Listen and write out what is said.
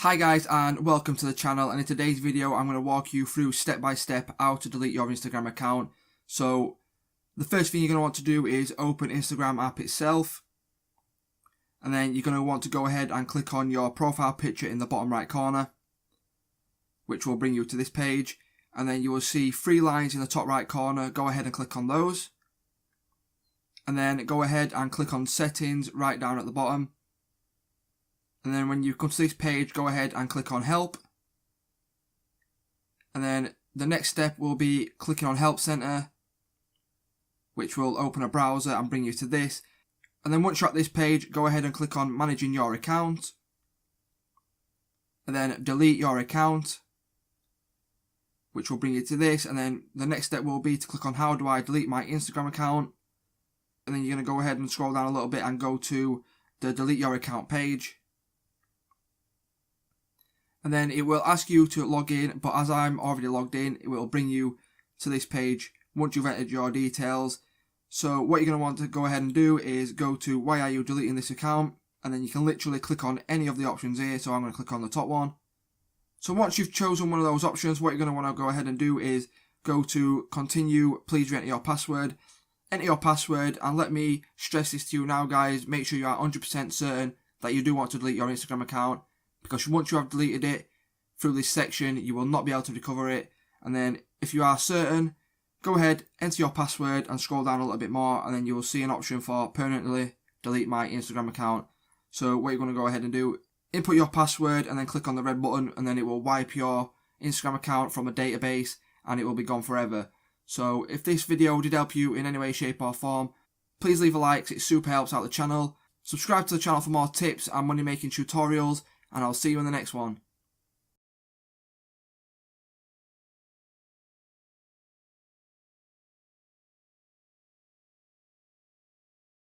Hi guys and welcome to the channel, and in today's video I'm going to walk you through step by step how to delete your Instagram account. So the first thing you're going to want to do is open Instagram app itself, and then you're going to want to go ahead and click on your profile picture in the bottom right corner, which will bring you to this page, and then you will see three lines in the top right corner. Go ahead and click on those, and then go ahead and click on settings right down at the bottom. And then when you come to this page, go ahead and click on help. And then the next step will be clicking on help center, which will open a browser and bring you to this. And then once you're at this page, go ahead and click on managing your account. And then delete your account, which will bring you to this. And then the next step will be to click on how do I delete my Instagram account. And then you're going to go ahead and scroll down a little bit and go to the delete your account page. And then it will ask you to log in, but as I'm already logged in, it will bring you to this page once you've entered your details. So what you're going to want to go ahead and do is go to why are you deleting this account, and then you can literally click on any of the options here. So I'm going to click on the top one. So once you've chosen one of those options, what you're going to want to go ahead and do is go to continue, please enter your password. Enter your password, and let me stress this to you now guys, make sure you are 100% certain that you do want to delete your Instagram account, because once you have deleted it through this section, you will not be able to recover it. And then if you are certain, go ahead, enter your password and scroll down a little bit more, and then you will see an option for permanently delete my Instagram account. So what you're going to go ahead and do, input your password and then click on the red button, and then it will wipe your Instagram account from a database and it will be gone forever. So if this video did help you in any way, shape or form, please leave a like, it super helps out the channel. Subscribe to the channel for more tips and money making tutorials, and I'll see you in the next one.